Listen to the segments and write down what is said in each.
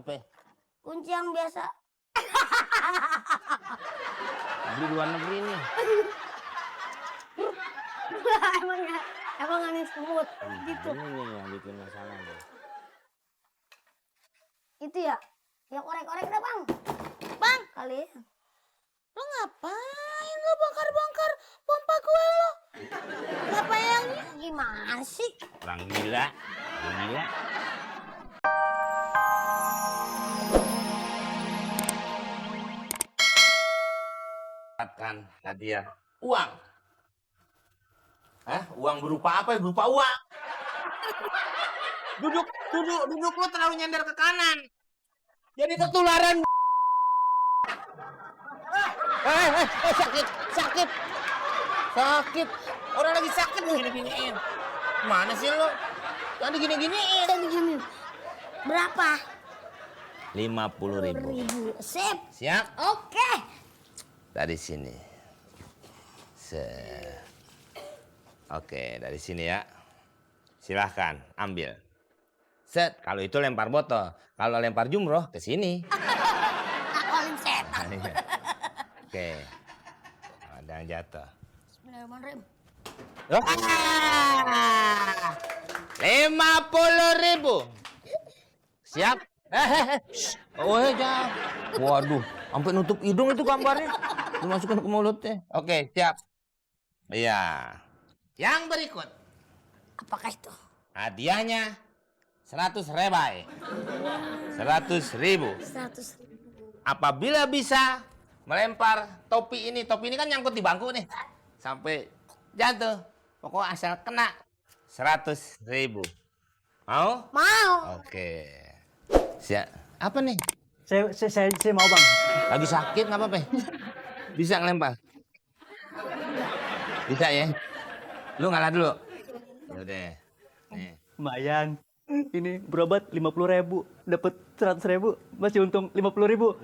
Apa? Kunci yang biasa. Di luar negeri nih. emang aneh semut gitu. Ini nih yang bikin masalah nih. Itu ya? Ya korek-korek dah bang. Bang kali. Lo ngapain lo bongkar-bongkar pompa gue lo? Ngapain? Gimana sih? Orang gila. Gila. Kan hadiah uang. Hah? Uang berupa apa? Berupa uang. Duduk lo terlalu nyender ke kanan. Jadi ketularan. Sakit. Orang lagi sakit gini-giniin. Mana sih lo? Tadi gini-giniin. Gini. Berapa? 50.000. Sip. Siap? Oke. Dari sini. Oke, dari sini ya. Silahkan ambil. Set, kalau itu lempar botol. Kalau lempar jumroh ke sini. Nakolin setan. Oke. Ada yang jatuh. Bismillahirrahmanirrahim. 50.000. Siap? Oh, jangan. Waduh, sampai nutup hidung itu gambarnya. Dimasukin ke mulutnya. Oke, siap. Iya. Yang berikut. Apakah itu? Hadiahnya 100 rebai. 100.000. 100.000. Apabila bisa melempar topi ini kan nyangkut di bangku nih. Sampai jatuh. Pokoknya asal kena 100.000. Mau? Mau. Oke. Siap. Apa nih? Saya mau bang. Lagi sakit nggak apa-apa? Bisa ngelempar? Bisa ya? Lu ngalah dulu. Udah. Nih. Lumayan. Ini berobat 50.000, dapat 100.000, masih untung 50.000.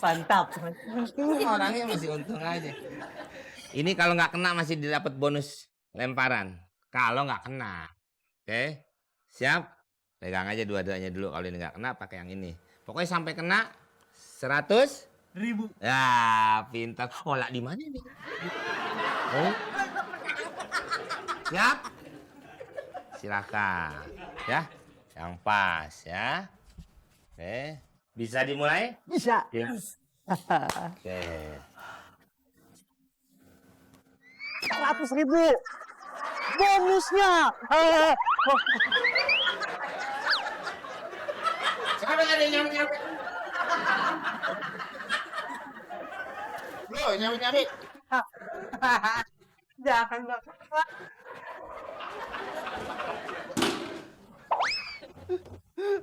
Mantap. Orangnya masih untung aja. Ini kalau nggak kena masih didapat bonus lemparan. Kalau nggak kena, oke? Siap? Pegang aja dua-duanya dulu. Kalau ini nggak kena, pakai yang ini. Pokoknya sampai kena 100.000. Ya, pintar. Oh, lah di mana nih? Oh. Siap? Silakan. Ya, yang pas ya. Oke, bisa dimulai? Bisa. Ya. Oke. 100.000. Bonusnya. Siapa yang ada nyampe? Bro, nyampe. Jangan bang. Ayo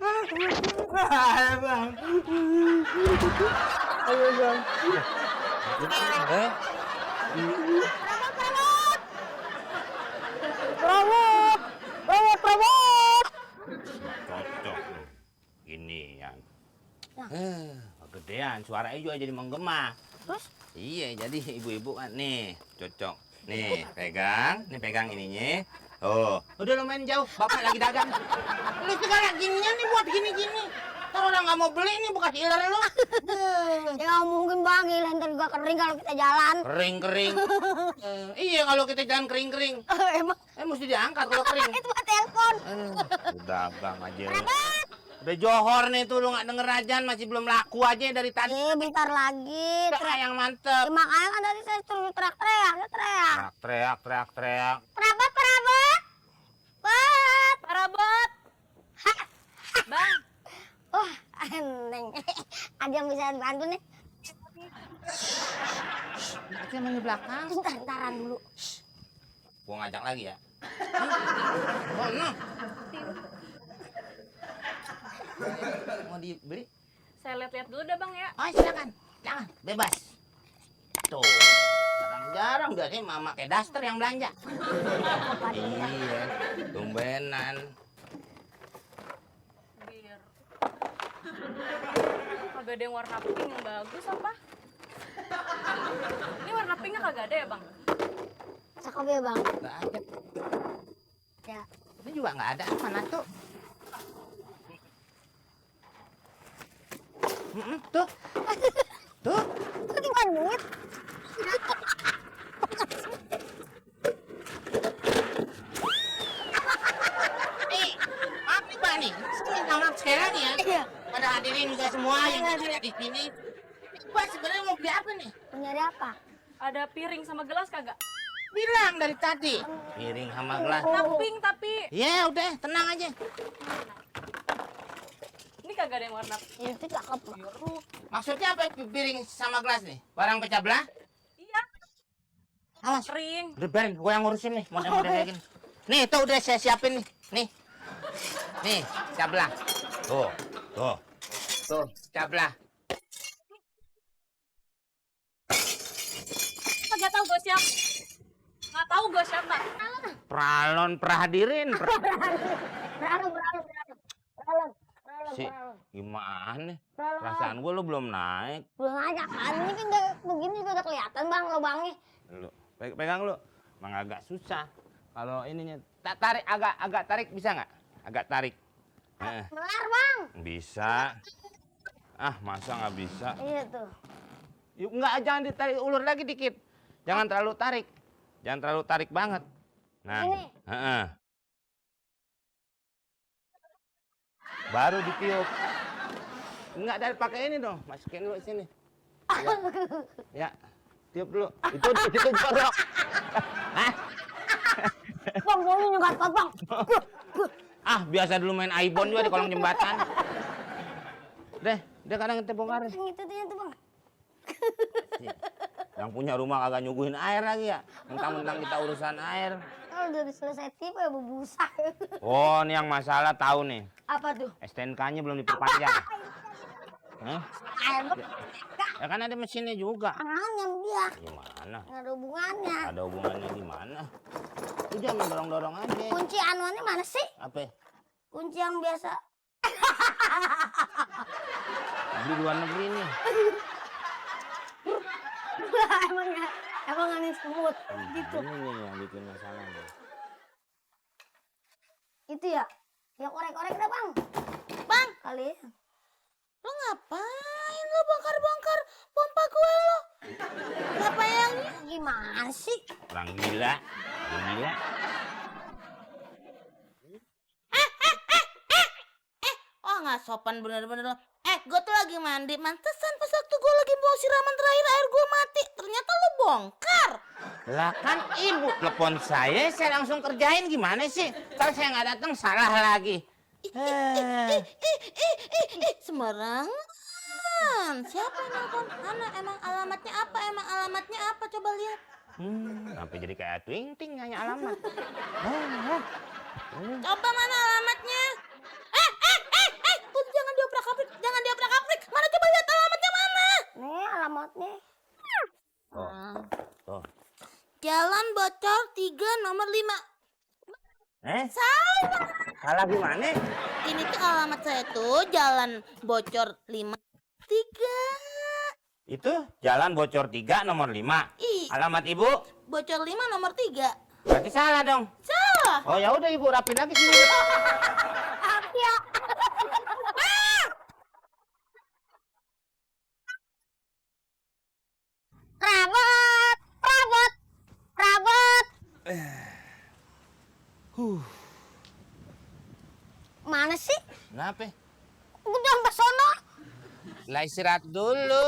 bang. Ayo bang. Perawat. Cocok. Ini yang. Kegedean, suaranya juga jadi menggema. Terus? Iya, jadi ibu-ibu kan nih, cocok. Nih, pegang ininya. Oh, udah lumayan jauh. Bapak lagi dagang. Lu segala gininya nih buat gini-gini. Kalau orang nggak mau beli ini bekas iler lu. Ya nggak mungkin bang, ilan ntar juga kering kalau kita jalan. Kering. Iya, kalau kita jalan kering. Emang Mesti diangkat kalau kering. itu mah telepon. Udah bang aja. Udah johor nih tuh, lu nggak denger ajan, masih belum laku aja dari tadi. Bentar lagi. Udah yang mantep. Ya, makanya kan tadi saya suruh teriak. Teriak. Perabot. Bang, Wah, aneh. Ada yang bisa bantu nih? Kita main di belakang. Ntaran dulu. Gua ngajak lagi ya. Oh, no. Mau dibeli? saya lihat-lihat dulu dah bang ya. Oh, silakan. Jangan, bebas. Tuh, jarang biasanya mama kayak daster yang belanja. Iya, tumbenan. Biar kagak ada yang warna pink yang bagus apa? Ini warna pinknya kagak ada ya bang? Cakep ya bang. Nggak ada. Ya. Ini juga nggak ada. Mana tuh? Tuh. Tuh. Itu gimana duit? Nih, maaf nih Pak nih. Saya minta maaf sekali lagi ya. Iya. Pada hadirin juga semua yang ada di sini. Pak sebenarnya mau beli apa nih? Nyari apa? Ada piring sama gelas kagak? Bilang dari tadi. Piring sama gelas. Pink tapi Ya udah, tenang aja. ini kagak ada yang warna Itu cakep. Pak. biru. Maksudnya apa piring sama gelas nih? Barang pecah belah? Iya, Awas. kering. Udah biarin, gue yang ngurusin nih. Model-model kayak gini. Nih, tuh udah saya siapin nih. Nih, pecah belah. Tuh. Tuh, pecah belah. Kagak tahu gue siapa. Nggak tahu gue siapa. Pralon prahadirin. Beralon. Si, gimana? Perasaan gue lu belum naik. Belum aja kan, ini kan udah begini udah kelihatan bang lubangnya. Lu pegang lu. Emang agak susah. Kalau ininya tarik agak tarik bisa nggak? Agak tarik. Melar bang. Bisa. Ah, masa nggak bisa? Iya tuh. Yuk, nggak, jangan ditarik, ulur lagi dikit. Jangan terlalu tarik. Jangan terlalu tarik banget. Nah, Ini. Baru ditiup. Enggak, dari pakai ini dong. Masukin dulu sini. Ya. Tiup dulu. Itu jorok. Hah? Bang, boleh nyegat bang. Ah, biasa dulu main Aibon juga di kolong jembatan. Deh kadang kita bongkar. Itu tuh bang. Yang punya rumah kagak nyuguhin air lagi ya. Mentang-mentang kita urusan air. Kalau udah selesai tipe ya berbusa. Oh, ini yang masalah tahu nih. Apa tuh? STNK-nya belum diperpanjang. Hah? Air Ya kan ada mesinnya juga. tangannya dia. Gimana? Nggak ada hubungannya. Ada hubungannya gimana? Lu jangan dorong-dorong aja. Kunci anuannya mana sih? Apa? Kunci yang biasa. Di luar negeri nih. emang aneh semut gitu. Ini nih yang bikin masalah nih. Itu ya. Ya korek-korek dah bang. Bang. Kali ya. Lo ngapain lo bongkar-bongkar pompa gue lo? Ngapa yang Gimana sih? Orang gila. Gila. Oh nggak sopan bener-bener lo. Gue tuh lagi mandi. Mantesan pas waktu gue lagi mau siraman terakhir air gue mati. Ternyata lo bongkar. Lah kan ibu telepon saya langsung kerjain, gimana sih? Kalau saya nggak datang salah lagi. Sembarangan. Siapa yang nelfon? Ana, emang alamatnya apa? Coba lihat. Sampai jadi kayak Ting Ting nanya alamat. Coba mana alamatnya? Tuh jangan diobrak-abrik. Mana coba lihat alamatnya mana? Nih alamatnya. Oh. Jalan Bocor 3 nomor 5. Salah gimana? Ini tuh alamat saya tuh Jalan Bocor 5 3. Itu Jalan Bocor 3 nomor 5. Alamat ibu? Bocor 5 nomor 3. Berarti salah dong. Salah. Oh ya udah ibu rapin lagi sini. Ya. Rabot. Mana sih? Kenapa? Udah sampai sono. Lah istirahat dulu.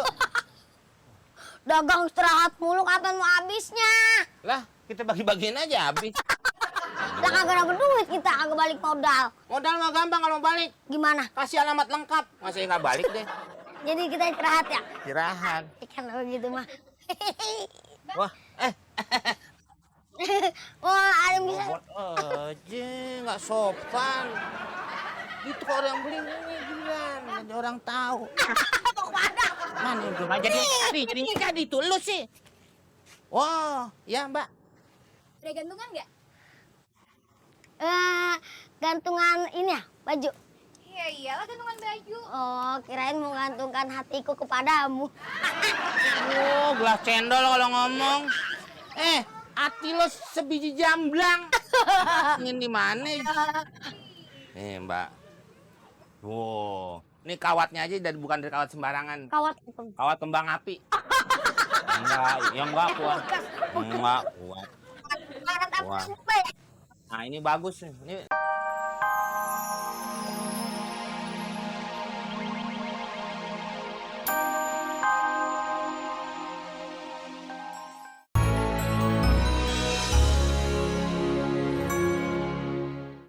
Dagang istirahat mulu, kapan mau habisnya? Lah kita bagi-bagiin aja habis. Lah kagak dapet duit kita, kagak balik modal. Modal mah gampang kalau mau balik. Gimana? Kasih alamat lengkap. Masa nggak balik deh. Jadi kita istirahat ya? Istirahat. Ikan begitu mah. Wah, Wah, ada yang bisa. buat aja nggak sopan. Itu kalau orang beli ini gila, ada orang tahu. Mana yang belum aja jadinya jadi tulus sih. Wah, ya Mbak. Ada gantungan nggak? Gantungan ini ya, baju. Iya iyalah gantungan baju. Oh, kirain mau gantungkan hatiku kepadamu. Oh, gelas cendol kalau ngomong. Hati lo sebiji jamblang. Ingin di mana? Nih Mbak. Wow, Ini kawatnya aja dan bukan dari kawat sembarangan. Kawat. Kawat kembang api. Yang enggak kuat. Enggak kuat. Karat apa Wah. sih, Pak? Nah, ini bagus nih. Ini